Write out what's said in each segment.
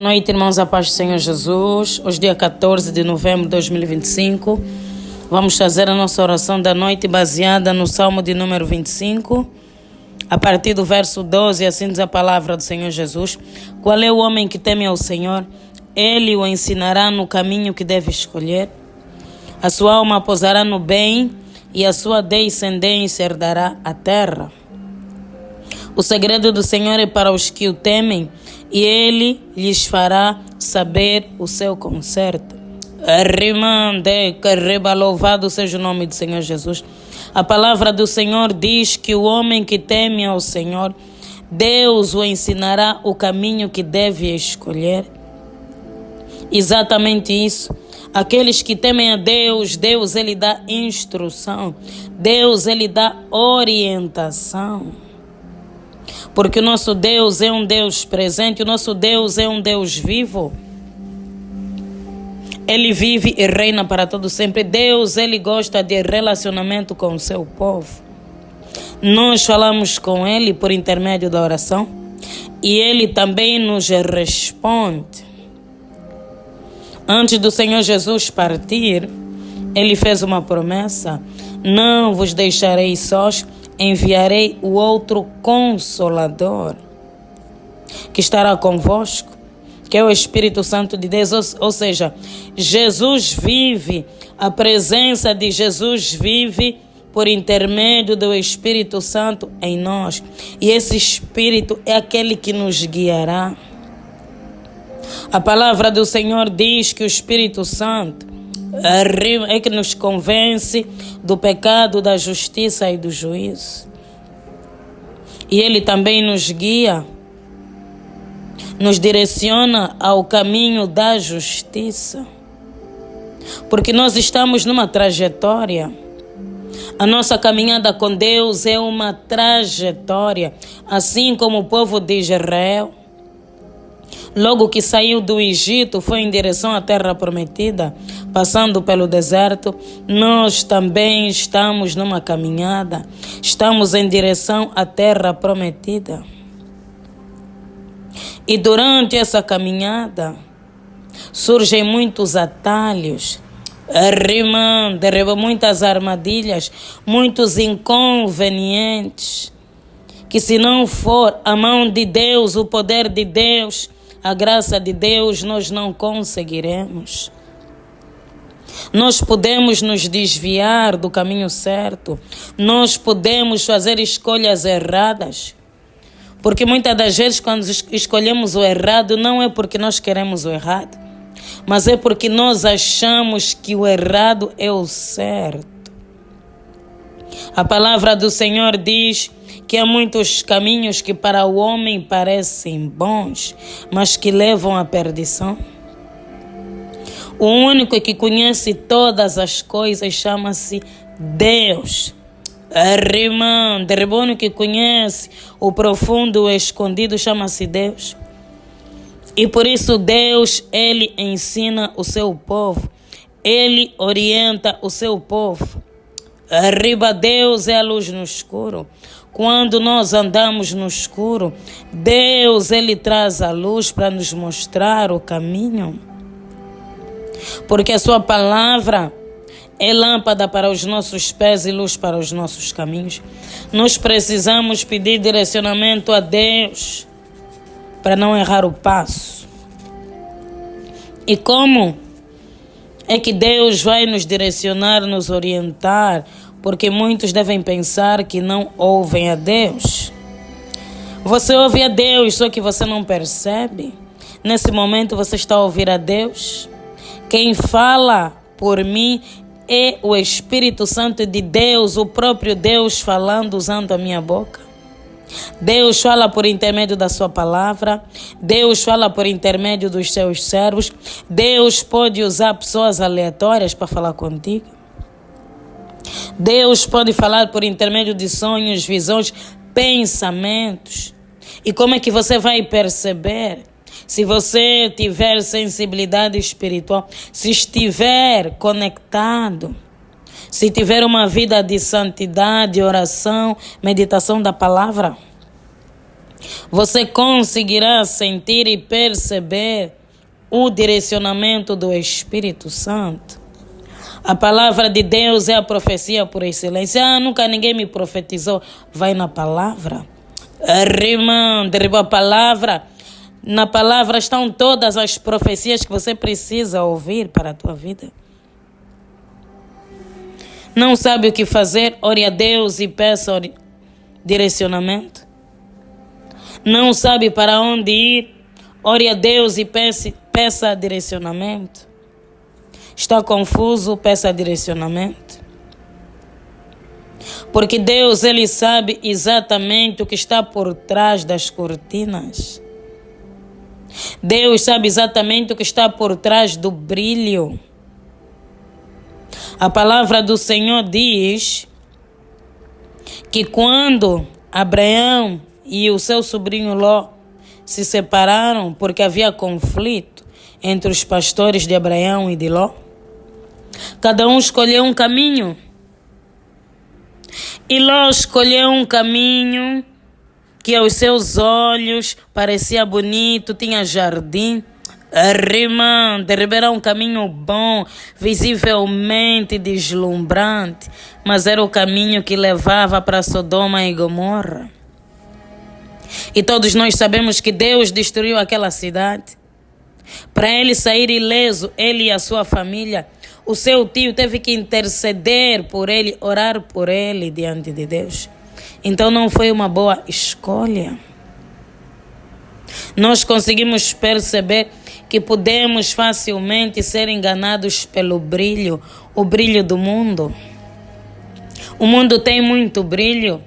Boa noite, irmãos, a paz do Senhor Jesus. Hoje, dia 14 de novembro de 2025, vamos fazer a nossa oração da noite baseada no Salmo de número 25, a partir do verso 12, assim diz a palavra do Senhor Jesus. Qual é o homem que teme ao Senhor? Ele o ensinará no caminho que deve escolher. A sua alma pousará no bem e a sua descendência herdará a terra. O segredo do Senhor é para os que o temem, e Ele lhes fará saber o seu conserto. Louvado seja o nome do Senhor Jesus. A palavra do Senhor diz que o homem que teme ao Senhor, Deus o ensinará o caminho que deve escolher. Exatamente isso. Aqueles que temem a Deus, Deus Ele dá instrução, Deus Ele dá orientação. Porque o nosso Deus é um Deus presente, o nosso Deus é um Deus vivo. Ele vive e reina para todo sempre. Deus, Ele gosta de relacionamento com o seu povo. Nós falamos com Ele por intermédio da oração e Ele também nos responde. Antes do Senhor Jesus partir, Ele fez uma promessa: não vos deixarei sós, enviarei o outro Consolador, que estará convosco, que é o Espírito Santo de Deus. Ou seja, Jesus vive, a presença de Jesus vive por intermédio do Espírito Santo em nós. E esse Espírito é aquele que nos guiará. A palavra do Senhor diz que o Espírito Santo é que nos convence do pecado, da justiça e do juízo. E Ele também nos guia, nos direciona ao caminho da justiça. Porque nós estamos numa trajetória. A nossa caminhada com Deus é uma trajetória, assim como o povo de Israel. Logo que saiu do Egito, foi em direção à terra prometida, passando pelo deserto. Nós também estamos numa caminhada, estamos em direção à terra prometida. E durante essa caminhada, surgem muitos atalhos, muitas armadilhas, muitos inconvenientes, que se não for a mão de Deus, o poder de Deus, a graça de Deus, nós não conseguiremos. Nós podemos nos desviar do caminho certo. Nós podemos fazer escolhas erradas. Porque muitas das vezes quando escolhemos o errado, não é porque nós queremos o errado, mas é porque nós achamos que o errado é o certo. A palavra do Senhor diz que há muitos caminhos que para o homem parecem bons, mas que levam à perdição. O único que conhece todas as coisas chama-se Deus. O único que conhece o profundo, o escondido, chama-se Deus. E por isso Deus, Ele ensina o seu povo. Ele orienta o seu povo. Deus é a luz no escuro. Quando nós andamos no escuro, Deus, Ele traz a luz para nos mostrar o caminho. Porque a sua palavra é lâmpada para os nossos pés e luz para os nossos caminhos. Nós precisamos pedir direcionamento a Deus para não errar o passo. E como é que Deus vai nos direcionar, nos orientar? Porque muitos devem pensar que não ouvem a Deus. Você ouve a Deus, só que você não percebe. Nesse momento você está a ouvir a Deus. Quem fala por mim é o Espírito Santo de Deus, o próprio Deus falando, usando a minha boca. Deus fala por intermédio da sua palavra. Deus fala por intermédio dos seus servos. Deus pode usar pessoas aleatórias para falar contigo. Deus pode falar por intermédio de sonhos, visões, pensamentos. E como é que você vai perceber? Se você tiver sensibilidade espiritual, se estiver conectado, se tiver uma vida de santidade, oração, meditação da palavra. você conseguirá sentir e perceber o direcionamento do Espírito Santo. A palavra de Deus é a profecia por excelência. Nunca ninguém me profetizou. Vai na palavra. Derriba a palavra. Na palavra estão todas as profecias que você precisa ouvir para a tua vida. Não sabe o que fazer? Ore a Deus e peça direcionamento. Não sabe para onde ir? Ore a Deus e peça direcionamento. Está confuso? Peça direcionamento. Porque Deus, Ele sabe exatamente o que está por trás das cortinas. Deus sabe exatamente o que está por trás do brilho. A palavra do Senhor diz que quando Abraão e o seu sobrinho Ló se separaram porque havia conflito entre os pastores de Abraão e de Ló, cada um escolheu um caminho. E Ló escolheu um caminho que aos seus olhos parecia bonito, tinha jardim. Era um caminho bom, visivelmente deslumbrante, mas era o caminho que levava para Sodoma e Gomorra. E todos nós sabemos que Deus destruiu aquela cidade. Para ele sair ileso, ele e a sua família, o seu tio teve que interceder por ele, orar por ele diante de Deus. Então não foi uma boa escolha. Nós conseguimos perceber que podemos facilmente ser enganados pelo brilho, o brilho do mundo. O mundo tem muito brilho.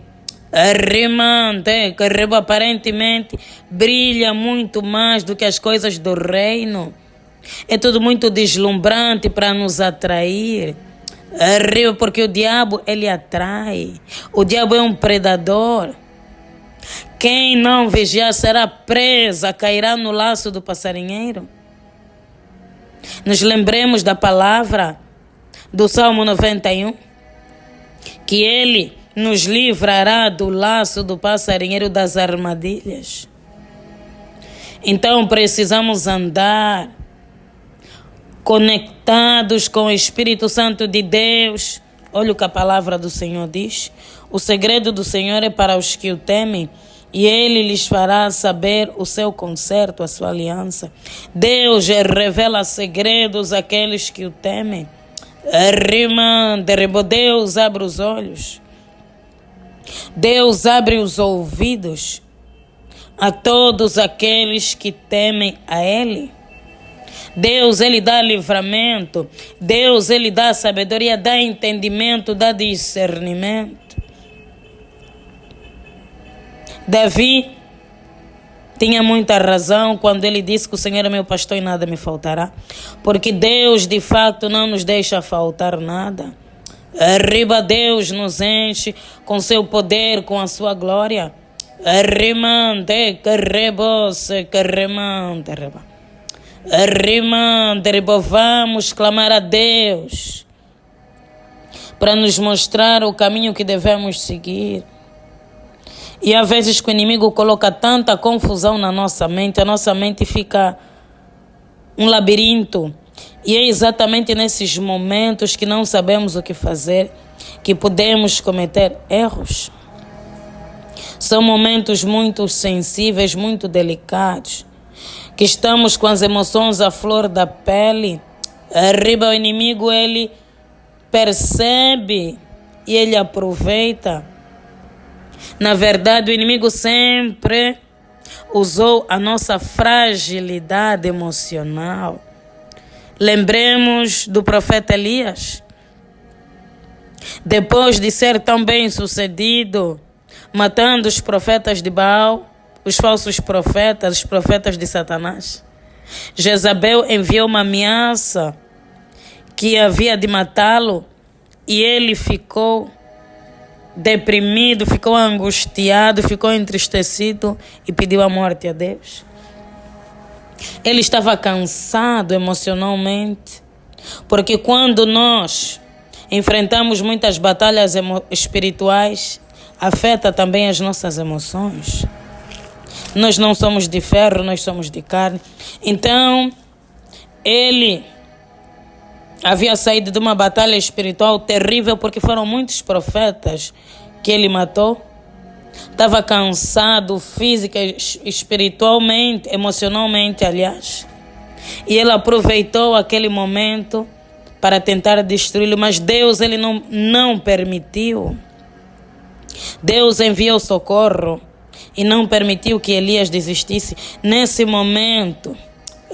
Aparentemente brilha muito mais do que as coisas do reino. É tudo muito deslumbrante para nos atrair. Porque o diabo, ele atrai. O diabo é um predador. Quem não vigiar será presa, cairá no laço do passarinheiro. Nos lembremos da palavra do Salmo 91, que ele nos livrará do laço do passarinheiro, das armadilhas. Então precisamos andar conectados com o Espírito Santo de Deus. Olha o que a palavra do Senhor diz. O segredo do Senhor é para os que o temem, e Ele lhes fará saber o seu concerto, a sua aliança. Deus revela segredos àqueles que o temem. Deus abre os olhos. Deus abre os ouvidos a todos aqueles que temem a Ele. Deus, Ele dá livramento. Deus, Ele dá sabedoria, dá entendimento, dá discernimento. Davi tinha muita razão quando ele disse que o Senhor é meu pastor e nada me faltará. Porque Deus, de fato, não nos deixa faltar nada. Deus nos enche com seu poder, com a sua glória. Vamos clamar a Deus para nos mostrar o caminho que devemos seguir. E às vezes que o inimigo coloca tanta confusão na nossa mente, a nossa mente fica um labirinto. E é exatamente nesses momentos que não sabemos o que fazer, que podemos cometer erros. São momentos muito sensíveis, muito delicados, que estamos com as emoções à flor da pele. O inimigo, ele percebe e ele aproveita. Na verdade, o inimigo sempre usou a nossa fragilidade emocional. Lembremos do profeta Elias. Depois de ser tão bem sucedido, matando os profetas de Baal, os falsos profetas, os profetas de Satanás, Jezabel enviou uma ameaça que havia de matá-lo, e ele ficou deprimido, ficou angustiado, ficou entristecido e pediu a morte a Deus. Ele estava cansado emocionalmente, porque quando nós enfrentamos muitas batalhas espirituais, afeta também as nossas emoções. Nós não somos de ferro, nós somos de carne. Então, ele havia saído de uma batalha espiritual terrível, porque foram muitos profetas que ele matou. Estava cansado física, espiritualmente, emocionalmente, aliás. E ele aproveitou aquele momento para tentar destruí-lo, mas Deus ele não permitiu. Deus enviou socorro e não permitiu que Elias desistisse. Nesse momento,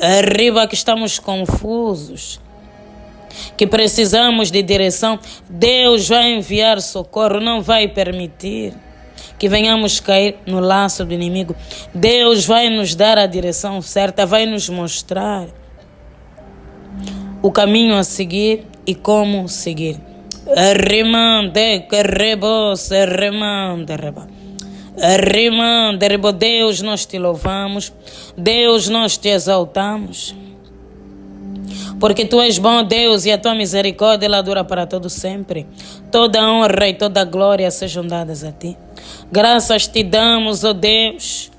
arriba que estamos confusos, que precisamos de direção, Deus vai enviar socorro, não vai permitir que venhamos cair no laço do inimigo. Deus vai nos dar a direção certa, vai nos mostrar o caminho a seguir e como seguir. Deus, nós te louvamos. Deus, nós te exaltamos. Porque tu és bom, Deus, e a tua misericórdia ela dura para todo sempre. Toda honra e toda glória sejam dadas a ti. Graças te damos, ó Deus,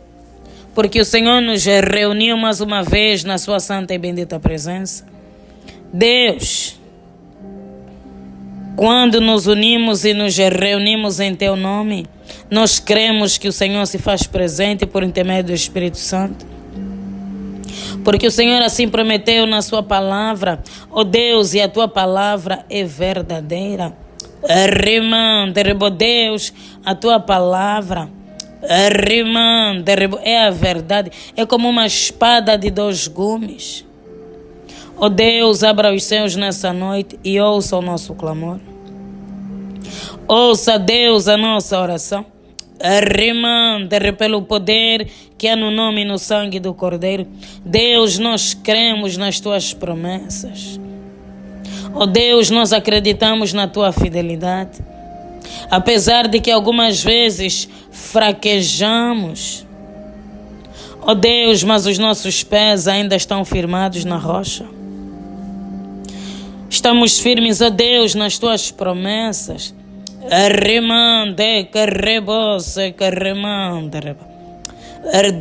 porque o Senhor nos reuniu mais uma vez na sua santa e bendita presença. Deus, quando nos unimos e nos reunimos em teu nome, nós cremos que o Senhor se faz presente por intermédio do Espírito Santo. Porque o Senhor assim prometeu na sua palavra, ó Deus, e a tua palavra é verdadeira. Deus, a tua palavra é a verdade, é como uma espada de 2 gumes. Ó Deus, abra os céus nessa noite e ouça o nosso clamor. Ouça, Deus, a nossa oração. Pelo poder que há no nome e no sangue do Cordeiro. Deus, nós cremos nas tuas promessas. Ó Deus, nós acreditamos na tua fidelidade. Apesar de que algumas vezes fraquejamos. Ó Deus, mas os nossos pés ainda estão firmados na rocha. Estamos firmes, ó Deus, nas tuas promessas.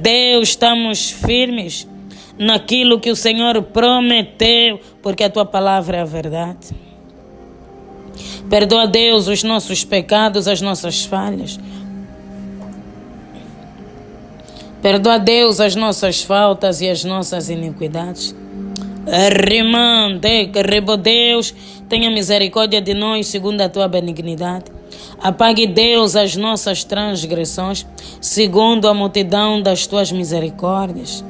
Deus, estamos firmes naquilo que o Senhor prometeu, porque a tua palavra é a verdade. Perdoa, Deus, os nossos pecados, as nossas falhas. Perdoa, Deus, as nossas faltas e as nossas iniquidades. Deus, tenha misericórdia de nós segundo a tua benignidade. Apague, Deus, as nossas transgressões segundo a multidão das tuas misericórdias.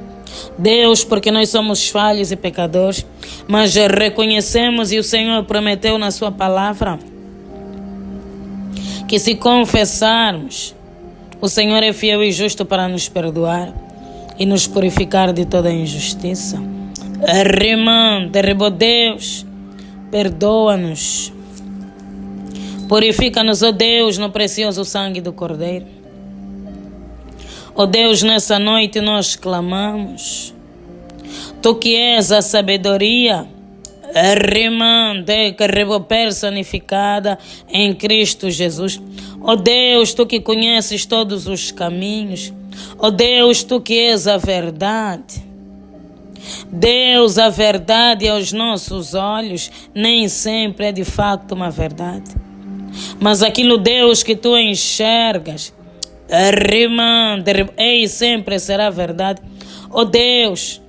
Deus, porque nós somos falhos e pecadores, mas reconhecemos e o Senhor prometeu na sua palavra que se confessarmos, o Senhor é fiel e justo para nos perdoar e nos purificar de toda injustiça. Deus, perdoa-nos. Purifica-nos, ó Deus, no precioso sangue do Cordeiro. Ó Deus, nessa noite nós clamamos. Tu que és a sabedoria, personificada em Cristo Jesus. Ó Deus, tu que conheces todos os caminhos. Ó Deus, tu que és a verdade. Deus, a verdade aos nossos olhos nem sempre é de facto uma verdade. Mas aquilo, Deus, que tu enxergas, ei, sempre será verdade. Ó Deus,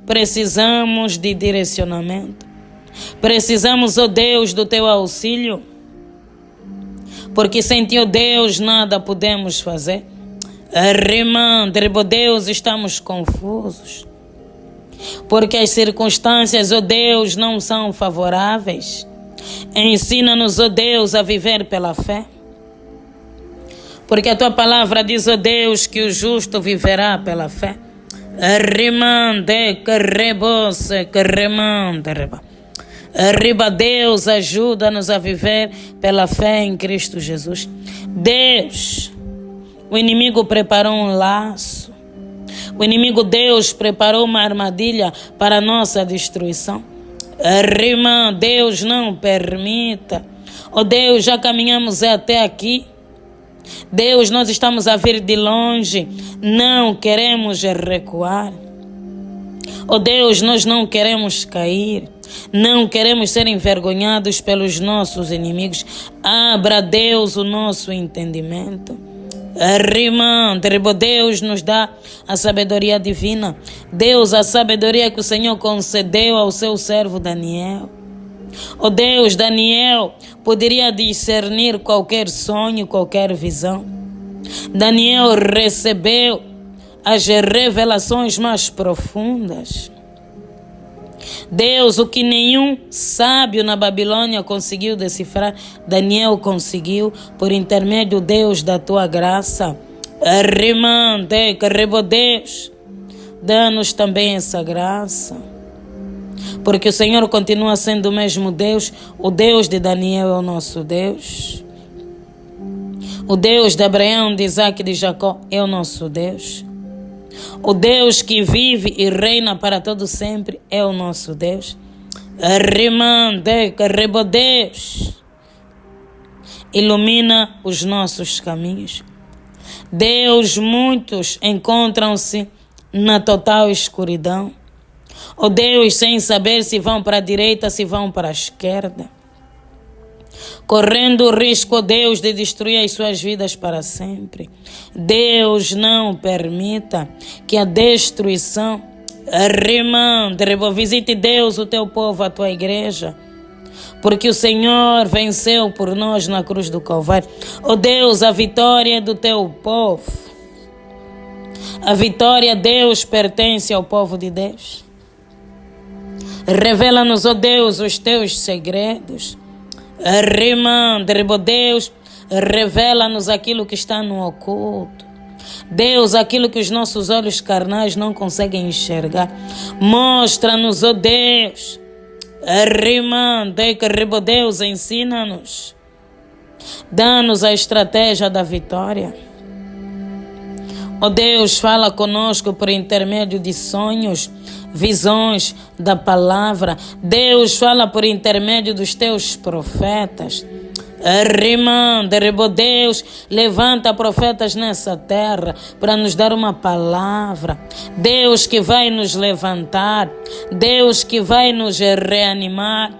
precisamos de direcionamento. Precisamos, ó Deus, do teu auxílio. Porque sem ti, ó Deus, nada podemos fazer. Deus, estamos confusos. Porque as circunstâncias, ó Deus, não são favoráveis. Ensina-nos, ó Deus, a viver pela fé. Porque a tua palavra diz, ó Deus, que o justo viverá pela fé. Deus, ajuda-nos a viver pela fé em Cristo Jesus. Deus, o inimigo preparou um laço. O inimigo, Deus, preparou uma armadilha para a nossa destruição. Deus, não permita. Ó Deus, já caminhamos até aqui. Deus, nós estamos a vir de longe, não queremos recuar. Oh Deus, nós não queremos cair, não queremos ser envergonhados pelos nossos inimigos. Abra, Deus, o nosso entendimento. Deus nos dá a sabedoria divina. Deus, a sabedoria que o Senhor concedeu ao seu servo Daniel. Oh Deus, Daniel poderia discernir qualquer sonho, qualquer visão. Daniel recebeu as revelações mais profundas. Deus, o que nenhum sábio na Babilônia conseguiu decifrar, Daniel conseguiu por intermédio, Deus, da tua graça. Deus, dá-nos também essa graça. Porque o Senhor continua sendo o mesmo Deus. O Deus de Daniel é o nosso Deus. O Deus de Abraão, de Isaac e de Jacó é o nosso Deus. O Deus que vive e reina para todo sempre é o nosso Deus. Deus, ilumina os nossos caminhos. Deus, muitos encontram-se na total escuridão. Oh Deus, sem saber se vão para a direita, se vão para a esquerda. Correndo o risco, oh Deus, de destruir as suas vidas para sempre. Deus, não permita que a destruição visite, Deus, o teu povo, a tua igreja. Porque o Senhor venceu por nós na cruz do Calvário. Oh Deus, a vitória é do teu povo. A vitória, Deus, pertence ao povo de Deus. Revela-nos, ó Deus, os teus segredos. Deus, revela-nos aquilo que está no oculto. Deus, aquilo que os nossos olhos carnais não conseguem enxergar. Mostra-nos, ó Deus. Deus, ensina-nos. Dá-nos a estratégia da vitória. Ó Deus, fala conosco por intermédio de sonhos, visões da palavra. Deus, fala por intermédio dos teus profetas. Deus, levanta profetas nessa terra para nos dar uma palavra. Deus que vai nos levantar. Deus que vai nos reanimar.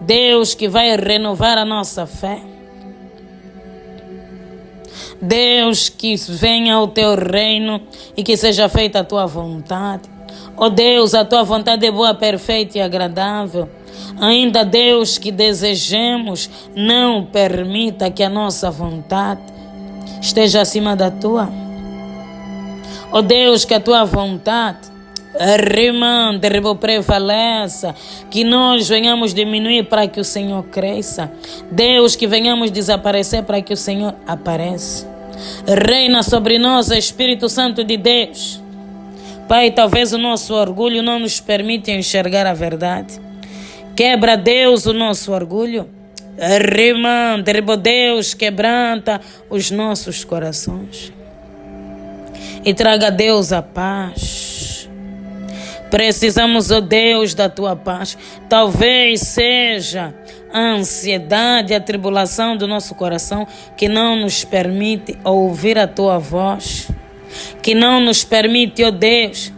Deus que vai renovar a nossa fé. Deus, que venha o teu reino e que seja feita a tua vontade. Oh Deus, a tua vontade é boa, perfeita e agradável. Ainda, Deus, que desejemos, não permita que a nossa vontade esteja acima da tua. Oh Deus, que a tua vontade prevaleça, que nós venhamos diminuir para que o Senhor cresça. Deus, que venhamos desaparecer para que o Senhor apareça. Reina sobre nós, Espírito Santo de Deus. Pai, talvez o nosso orgulho não nos permita enxergar a verdade. Quebra, Deus, o nosso orgulho. Deus, quebranta os nossos corações. E traga, Deus, a paz. Precisamos, ó Deus, da tua paz. Talvez seja a ansiedade, a tribulação do nosso coração que não nos permite ouvir a tua voz. Que não nos permite, ó Deus,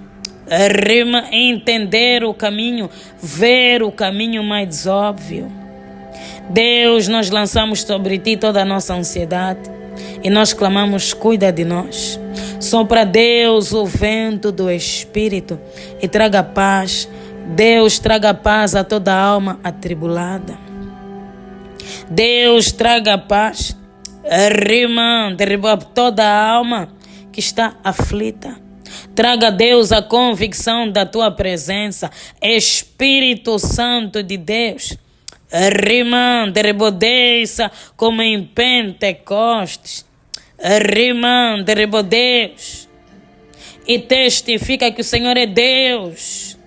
entender o caminho, ver o caminho mais óbvio. Deus, nós lançamos sobre ti toda a nossa ansiedade e nós clamamos, cuida de nós. Sopra, Deus, o vento do Espírito e traga paz. Deus, traga paz a toda alma atribulada. Deus, traga paz a toda alma que está aflita. Traga, Deus, a convicção da tua presença. Espírito Santo de Deus, desça como em Pentecostes. Deus, e testifica que o Senhor é Deus,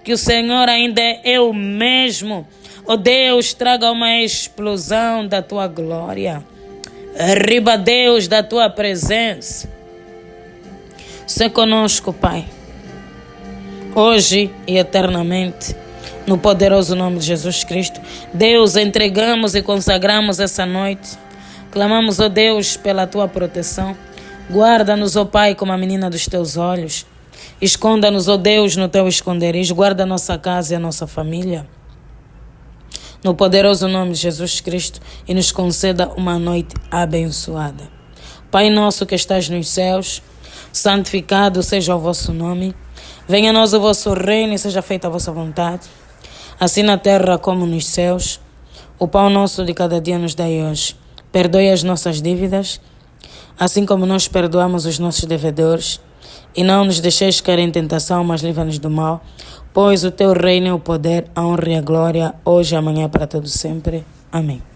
que o Senhor ainda é o mesmo. Oh Deus, traga uma explosão da tua glória. Deus, da tua presença. Se conosco, Pai, hoje e eternamente, no poderoso nome de Jesus Cristo. Deus, entregamos e consagramos essa noite Clamamos, ó Deus, pela tua proteção. Guarda-nos, ó Pai, como a menina dos teus olhos. Esconda-nos, ó Deus, no teu esconderijo. Guarda a nossa casa e a nossa família. No poderoso nome de Jesus Cristo, e nos conceda uma noite abençoada. Pai nosso que estás nos céus, santificado seja o vosso nome. Venha a nós o vosso reino e seja feita a vossa vontade, assim na terra como nos céus. O pão nosso de cada dia nos dai hoje. Perdoe as nossas dívidas, assim como nós perdoamos os nossos devedores. E não nos deixeis cair em tentação, mas livra-nos do mal. Pois o teu reino é o poder, a honra e a glória, hoje e amanhã para todo sempre. Amém.